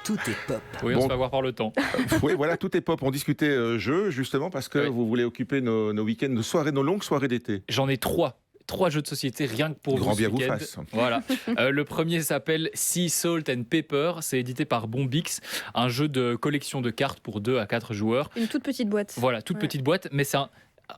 Tout est pop. Oui, on se fait avoir par le temps. Oui, voilà, tout est pop. On discutait jeux, justement, parce que vous voulez occuper nos week-ends, nos soirées, nos longues soirées d'été. J'en ai trois jeux de société rien que pour Grand vous ce bien vous week-end. fasse. Voilà. Le premier s'appelle Sea Salt and Pepper. C'est édité par Bombix, un jeu de collection de cartes pour 2 à 4 joueurs. Une toute petite boîte. Voilà, toute petite boîte, mais c'est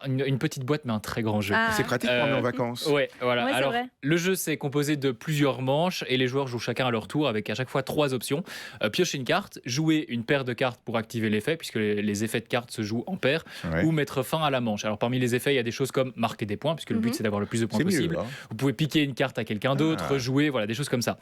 une petite boîte, mais un très grand jeu. Ah. C'est pratique pour emmener en vacances. Ouais, voilà. Ouais, c'est Alors, vrai. le jeu, c'est composé de plusieurs manches et les joueurs jouent chacun à leur tour avec à chaque fois 3 options. Piocher une carte, jouer une paire de cartes pour activer l'effet, puisque les effets de cartes se jouent en paire, Ouais. ou mettre fin à la manche. Alors, parmi les effets, il y a des choses comme marquer des points, puisque le but, c'est d'avoir le plus de points C'est possible. mieux, hein. Vous pouvez piquer une carte à quelqu'un d'autre, Ah. jouer, voilà, des choses comme ça.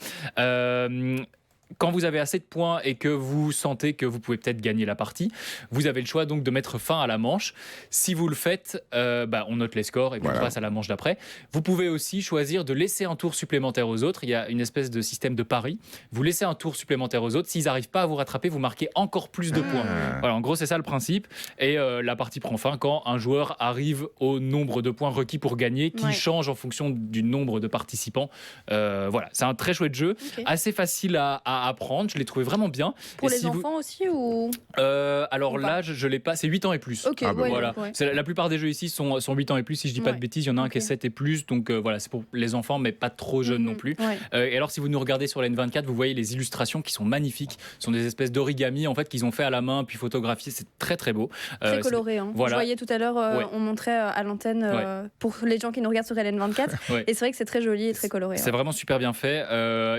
Quand vous avez assez de points et que vous sentez que vous pouvez peut-être gagner la partie, vous avez le choix donc de mettre fin à la manche. Si vous le faites, on note les scores et puis on passe à la manche d'après. Vous pouvez aussi choisir de laisser un tour supplémentaire aux autres. Il y a une espèce de système de pari. Vous laissez un tour supplémentaire aux autres. S'ils n'arrivent pas à vous rattraper, vous marquez encore plus de points. Voilà, en gros, c'est ça le principe. Et la partie prend fin quand un joueur arrive au nombre de points requis pour gagner, qui change en fonction du nombre de participants. Voilà, c'est un très chouette jeu, assez facile à apprendre. Je l'ai trouvé vraiment bien. Pour Et les si enfants aussi ou... alors Ou pas l'âge, je l'ai pas, c'est 8 ans et plus. Ok, Ah bah ouais, Voilà. ouais. C'est la plupart des jeux ici sont 8 ans et plus, si je dis pas de bêtises. Il y en a un qui est 7 et plus, donc voilà, c'est pour les enfants, mais pas trop jeunes non plus. Ouais. Et alors, si vous nous regardez sur la N24, vous voyez les illustrations qui sont magnifiques. Ce sont des espèces d'origami en fait qu'ils ont fait à la main puis photographiés. C'est très très beau. Très coloré. Hein. Voilà. Je voyais tout à l'heure, Ouais. on montrait à l'antenne pour les gens qui nous regardent sur LN24. Ouais. Et c'est vrai que c'est très joli et très coloré. C'est vraiment super bien fait.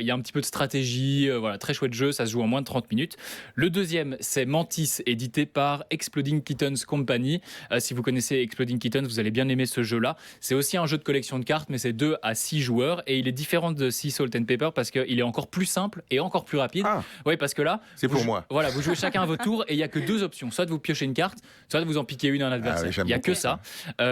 Il y a un petit peu de stratégie, voilà, très chouette jeu. Ça se joue en moins de 30 minutes. Le deuxième, c'est Mantis, édité par Exploding Kittens Company. Si vous connaissez Exploding Kittens, vous allez bien aimer ce jeu-là. C'est aussi un jeu de collection de cartes, mais c'est 2 à 6 joueurs. Et il est différent de Sea Salt and Pepper parce qu'il est encore plus simple et encore plus rapide. Ah. Oui, parce que là, C'est pour moi. Voilà, vous jouez chacun à votre tour et il n'y a que 2 options. Soit de vous piocher une carte, soit de vous en piquer une à un adversaire. j'aime Il n'y a beaucoup que ça.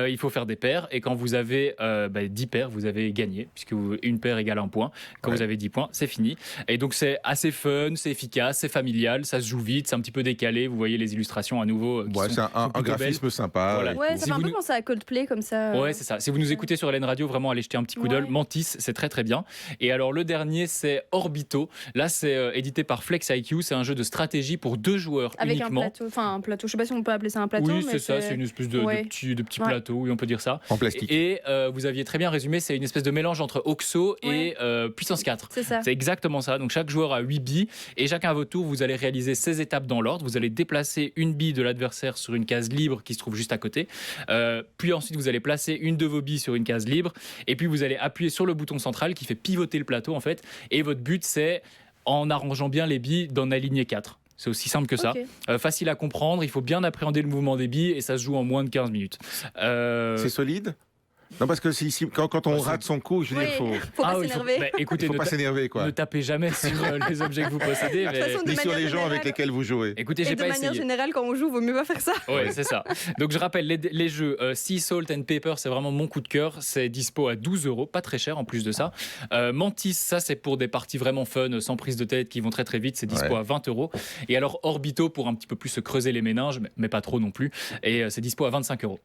Il faut faire des paires. Et quand vous avez 10 paires, vous avez gagné, puisque une paire égale un point. Quand vous avez 10 points, c'est fini. Et donc c'est assez fun, c'est efficace, c'est familial, ça se joue vite, c'est un petit peu décalé. Vous voyez les illustrations à nouveau. Qui C'est sont un plutôt graphisme belles. sympa. Voilà. Ouais, ça Si fait un vous peu nous- penser à Coldplay comme ça. Ouais, c'est ça. Si vous nous écoutez sur LN Radio, vraiment allez jeter un petit coup d'œil. Ouais. Mantis, c'est très très bien. Et alors le dernier, c'est Orbito. Là, c'est édité par Flex IQ. C'est un jeu de stratégie pour 2 joueurs Avec uniquement. un plateau. Je sais pas si on peut appeler ça un plateau. Oui, mais c'est ça. C'est une espèce de petit Ouais. plateau, oui, on peut dire ça. En plastique. Et vous aviez très bien résumé, c'est une espèce de mélange entre Oxo et Puissance 4. C'est ça. C'est exactement ça. Donc chaque joueur a 8 billes et chacun à votre tour, vous allez réaliser 16 étapes dans l'ordre. Vous allez déplacer une bille de l'adversaire sur une case libre qui se trouve juste à côté. Puis ensuite, vous allez placer une de vos billes sur une case libre. Et puis vous allez appuyer sur le bouton central qui fait pivoter le plateau en fait. Et votre but, c'est en arrangeant bien les billes d'en aligner 4. C'est aussi simple que ça. Facile à comprendre. Il faut bien appréhender le mouvement des billes et ça se joue en moins de 15 minutes. C'est solide? Non, parce que quand on rate son coup, je veux dire, Faut pas oui, s'énerver. écoutez, faut ne pas s'énerver, quoi. ne tapez jamais sur les objets que vous possédez. De toute façon, de Ni sur manière les gens générale- avec lesquels vous jouez. Écoutez, Et j'ai de pas manière essayé. générale, quand on joue, vaut mieux pas faire ça. Oui, c'est ça. Donc je rappelle, les jeux Sea Salt and Pepper, c'est vraiment mon coup de cœur. C'est dispo à 12 €, pas très cher en plus de ça. Mantis, ça c'est pour des parties vraiment fun, sans prise de tête, qui vont très très vite. C'est dispo à 20 €. Et alors Orbito pour un petit peu plus se creuser les méninges, mais pas trop non plus. Et c'est dispo à 25 €.